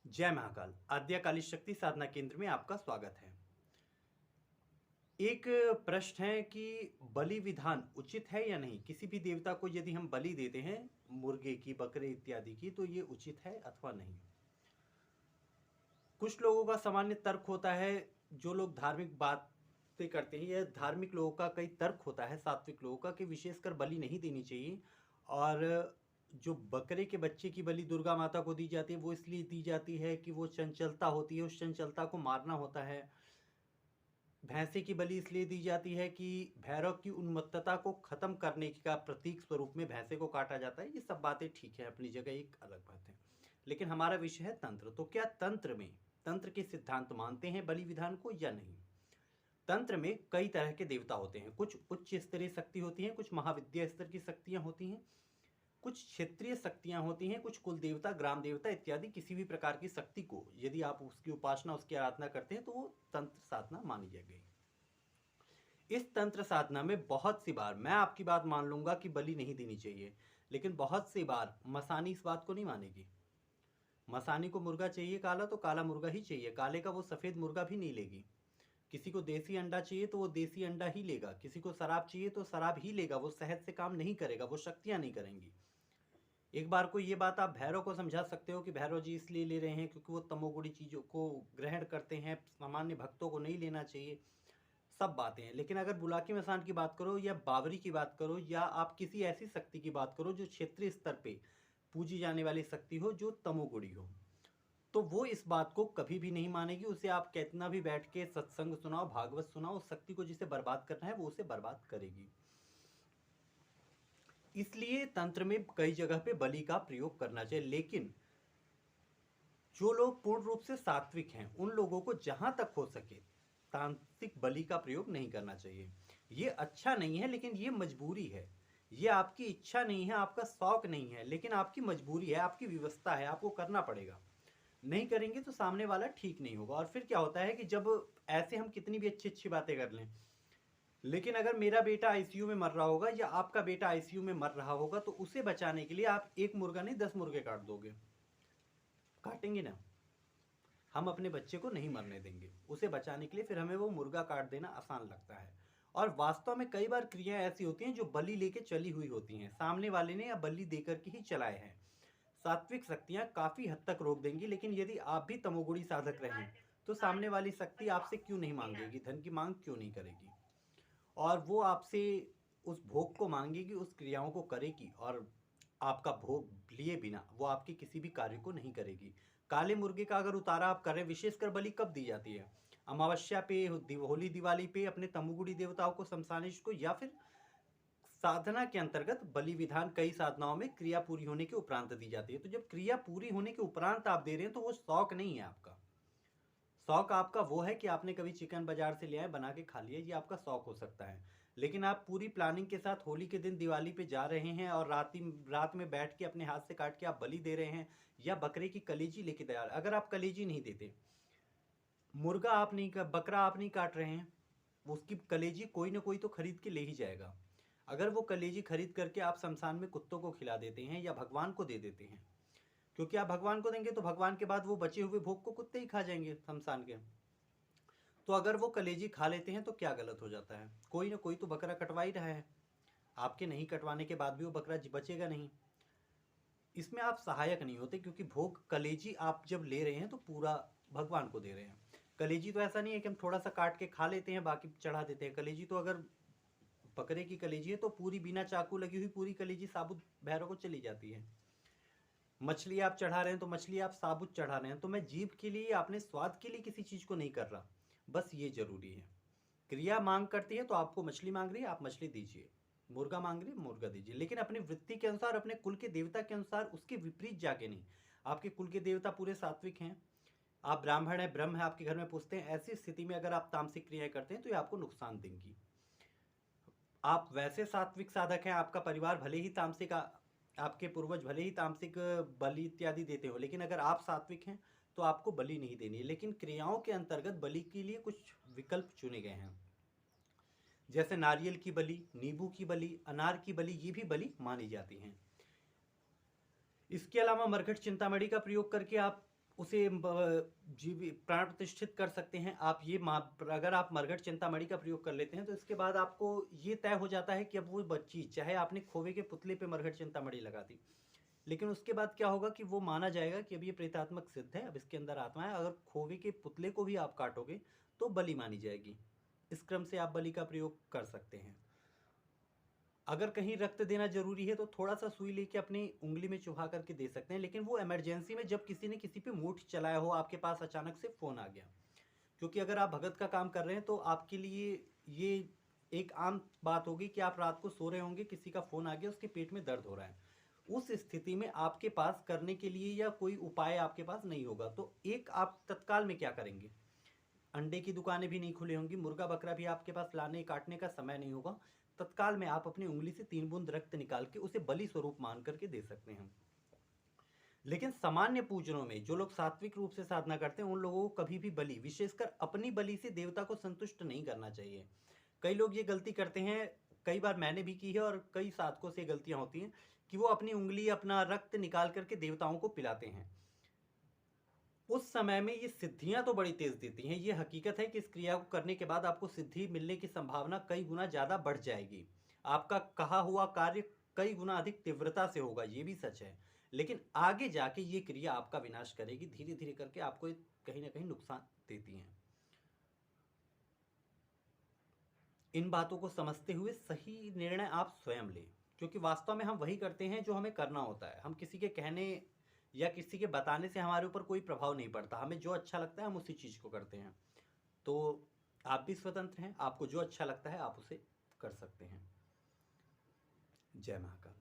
जय महाकाल। आद्यकाली शक्ति साधना केंद्र में आपका स्वागत है। एक प्रश्न है कि बलि विधान उचित है या नहीं। किसी भी देवता को यदि हम बलि देते हैं, मुर्गे की, बकरे इत्यादि की, तो ये उचित है अथवा नहीं। कुछ लोगों का सामान्य तर्क होता है, जो लोग धार्मिक बातें करते हैं, या धार्मिक लोगों का कई तर्क होता है, सात्विक लोगों का, कि विशेषकर बलि नहीं देनी चाहिए। और जो बकरे के बच्चे की बलि दुर्गा माता को दी जाती है, वो इसलिए दी जाती है कि वो चंचलता होती है, उस चंचलता को मारना होता है। भैंसे की बलि इसलिए दी जाती है कि भैरव की उन्मत्तता को खत्म करने का प्रतीक स्वरूप में भैंसे को काटा जाता है। ये सब बातें ठीक है, अपनी जगह एक अलग बात है। लेकिन हमारा विषय है तंत्र। तो क्या तंत्र के सिद्धांत मानते हैं बलि विधान को या नहीं। तंत्र में कई तरह के देवता होते हैं। कुछ उच्च स्तरीय शक्ति होती हैं, कुछ महाविद्या स्तर की शक्तियां होती हैं, कुछ क्षेत्रीय शक्तियां होती हैं, कुछ कुल देवता, ग्राम देवता इत्यादि। किसी भी प्रकार की शक्ति को यदि आप उसकी उपासना, उसकी आराधना करते हैं, तो वो तंत्र साधना मानी जाएगी। इस तंत्र साधना में बहुत सी बार मैं आपकी बात मान लूंगा कि बलि नहीं देनी चाहिए, लेकिन बहुत सी बार मसानी इस बात को नहीं मानेगी। मसानी को मुर्गा चाहिए काला, तो काला मुर्गा ही चाहिए, काले का वो सफेद मुर्गा भी नहीं लेगी। किसी को देसी अंडा चाहिए तो वो देसी अंडा ही लेगा, किसी को शराब चाहिए तो शराब ही लेगा। वो शहद से काम नहीं करेगा, वो शक्तियां नहीं करेंगी। एक बार को ये बात आप भैरव को समझा सकते हो कि भैरव जी इसलिए ले रहे हैं क्योंकि वो तमोगुणी चीज़ों को ग्रहण करते हैं, सामान्य भक्तों को नहीं लेना चाहिए। सब बातें हैं। लेकिन अगर बुलाकी मसान की बात करो, या बावरी की बात करो, या आप किसी ऐसी शक्ति की बात करो जो क्षेत्रीय स्तर पे पूजी जाने वाली शक्ति हो, जो तमोगुणी हो, तो वो इस बात को कभी भी नहीं मानेगी। उसे आप कितना भी बैठ के सत्संग सुनाओ, भागवत सुनाओ, उस शक्ति को जिसे बर्बाद करना है वो उसे बर्बाद करेगी। इसलिए तंत्र में कई जगह पे बलि का प्रयोग करना चाहिए। लेकिन जो लोग पूर्ण रूप से सात्विक हैं, उन लोगों को जहां तक हो सके तांत्रिक बलि का प्रयोग नहीं करना चाहिए। ये अच्छा नहीं है, लेकिन ये मजबूरी है। ये आपकी इच्छा नहीं है, आपका शौक नहीं है, लेकिन आपकी मजबूरी है, आपकी व्यवस्था है, आपको करना पड़ेगा। नहीं करेंगे तो सामने वाला ठीक नहीं होगा। और फिर क्या होता है कि जब ऐसे हम कितनी भी अच्छी अच्छी बातें कर लें, लेकिन अगर मेरा बेटा आईसीयू में मर रहा होगा या आपका बेटा आईसीयू में मर रहा होगा, तो उसे बचाने के लिए आप एक मुर्गा नहीं 10 मुर्गे काट दोगे। काटेंगे ना। हम अपने बच्चे को नहीं मरने देंगे, उसे बचाने के लिए फिर हमें वो मुर्गा काट देना आसान लगता है। और वास्तव में कई बार क्रियाएं ऐसी होती हैं जो बलि लेके चली हुई होती हैं, सामने वाले ने या बलि देकर के ही चलाए हैं। सात्विक शक्तियां काफी हद तक रोक देंगी, लेकिन यदि आप भी तमोगुणी साधक रहें, तो सामने वाली शक्ति आपसे क्यों नहीं मांगेगी, धन की मांग क्यों नहीं करेगी। और वो आपसे उस भोग को मांगेगी, उस क्रियाओं को करेगी, और आपका भोग लिए बिना वो आपके किसी भी कार्य को नहीं करेगी। काले मुर्गे का अगर उतारा आप करें, विशेषकर बलि कब दी जाती है? अमावस्या पे, होली दिवाली पे, अपने तमुगुड़ी देवताओं को, शमशानेश को, या फिर साधना के अंतर्गत बलि विधान कई साधनाओं में क्रिया पूरी होने के उपरांत दी जाती है। तो जब क्रिया पूरी होने के उपरांत आप दे रहे हैं, तो वो शौक नहीं है आपका। शौक आपका वो है कि आपने कभी चिकन बाजार से ले आए, बना के खा लिया, ये आपका शौक हो सकता है। लेकिन आप पूरी प्लानिंग के साथ होली के दिन दिवाली पे जा रहे हैं, और रात में बैठ के अपने हाथ से काट के आप बलि दे रहे हैं, या बकरे की कलेजी लेके तैयार। अगर आप कलेजी नहीं देते, मुर्गा आप नहीं, बकरा आप नहीं काट रहे हैं, उसकी कलेजी कोई ना कोई तो खरीद के ले ही जाएगा। अगर वो कलेजी खरीद करके आप शमशान में कुत्तों को खिला देते हैं या भगवान को दे देते हैं, क्योंकि आप भगवान को देंगे तो भगवान के बाद वो बचे हुए भोग को कुत्ते ही खा जाएंगे शमशान के। तो अगर वो कलेजी खा लेते हैं तो क्या गलत हो जाता है? कोई ना कोई तो बकरा कटवा ही रहा है। आपके नहीं कटवाने के बाद भी वो बकरा बचेगा नहीं। इसमें आप सहायक नहीं होते, क्योंकि भोग कलेजी आप जब ले रहे हैं तो पूरा भगवान को दे रहे हैं। कलेजी तो ऐसा नहीं है कि हम थोड़ा सा काट के खा लेते हैं, बाकी चढ़ा देते हैं। कलेजी तो अगर बकरे की कलेजी है तो पूरी, बिना चाकू लगी हुई पूरी कलेजी साबुत भैरव को चली जाती है। मछली आप चढ़ा रहे हैं तो मछली आप साबुत चढ़ा रहे हैं। तो मैं जीभ के लिए, अपने स्वाद के लिए किसी चीज़ को नहीं कर रहा। बस ये जरूरी है। क्रिया मांग करती है तो आपको मछली मांग रही है, आप मछली दीजिए। मुर्गा मांग रही है, मुर्गा दीजिए, लेकिन अपनी वृत्ति के अनुसार, अपने कुल के देवता के अनुसार, उसके विपरीत जाके नहीं। आपके कुल के देवता पूरे सात्विक हैं, आप ब्राह्मण हैं, ब्रह्म है आपके घर में पूछते हैं, ऐसी स्थिति में अगर आप तामसिक क्रियाएं करते हैं तो ये आपको नुकसान देंगी। आप वैसे सात्विक साधक हैं, आपका परिवार भले ही तामसिक, आपके पूर्वज भले ही तामसिक बलि इत्यादि देते हो, लेकिन अगर आप सात्विक हैं तो आपको बलि नहीं देनी है। लेकिन क्रियाओं के अंतर्गत बलि के लिए कुछ विकल्प चुने गए हैं, जैसे नारियल की बलि, नींबू की बलि, अनार की बलि, ये भी बलि मानी जाती हैं। इसके अलावा मरघट चिंतामणि का प्रयोग करके आप उसे प्राण प्रतिष्ठित कर सकते हैं आप। अगर आप मरघट चिंतामणि का प्रयोग कर लेते हैं तो इसके बाद आपको ये तय हो जाता है कि अब वो बच्ची, चाहे आपने खोवे के पुतले पे मरघट चिंतामणि लगा दी, लेकिन उसके बाद क्या होगा कि वो माना जाएगा कि अब ये प्रेतात्मक सिद्ध है, अब इसके अंदर आत्मा है। अगर खोवे के पुतले को भी आप काटोगे तो बलि मानी जाएगी। इस क्रम से आप बलि का प्रयोग कर सकते हैं। अगर कहीं रक्त देना जरूरी है तो थोड़ा सा सुई लेके अपनी उंगली में चुभा करके दे सकते हैं, लेकिन वो इमरजेंसी में, जब किसी ने किसी पे मूठ चलाया हो, आपके पास अचानक से फोन आ गया। क्योंकि अगर आप भगत का काम कर रहे हैं तो आपके लिए ये एक आम बात होगी कि आप रात को सो रहे होंगे, किसी का फोन आ गया, उसके पेट में दर्द हो रहा है। उस स्थिति में आपके पास करने के लिए या कोई उपाय आपके पास नहीं होगा, तो एक आप तत्काल में क्या करेंगे? अंडे की दुकानें भी नहीं खुली होंगी, मुर्गा बकरा भी आपके पास लाने काटने का समय नहीं होगा। तत्काल में आप अपनी उंगली से 3 बूंद रक्त निकाल के उसे बलि स्वरूप मान करके दे सकते हैं। लेकिन सामान्य पूजनों में जो लोग सात्विक रूप से साधना करते हैं उन लोगों को कभी भी बलि, विशेषकर अपनी बलि से देवता को संतुष्ट नहीं करना चाहिए। कई लोग ये गलती करते हैं, कई बार मैंने भी की है और कई साधकों से गलतियां होती हैं कि वो अपनी उंगली, अपना रक्त निकाल करके देवताओं को पिलाते हैं। उस समय में ये सिद्धियां तो बड़ी तेज देती हैं। ये हकीकत है कि इस क्रिया को करने के बाद आपको सिद्धि मिलने की संभावना कई गुना ज़्यादा बढ़ जाएगी। आपका कहा हुआ कार्य कई गुना अधिक तीव्रता से होगा, ये भी सच है। लेकिन आगे जाके ये क्रिया आपका विनाश करेगी, धीरे धीरे करके आपको कहीं ना कहीं नुकसान देती हैं। इन बातों को समझते हुए सही निर्णय आप स्वयं लें, क्योंकि वास्तव में हम वही करते हैं जो हमें करना होता है। हम किसी के कहने या किसी के बताने से हमारे ऊपर कोई प्रभाव नहीं पड़ता। हमें जो अच्छा लगता है हम उसी चीज़ को करते हैं। तो आप भी स्वतंत्र हैं, आपको जो अच्छा लगता है आप उसे कर सकते हैं। जय महाकाल।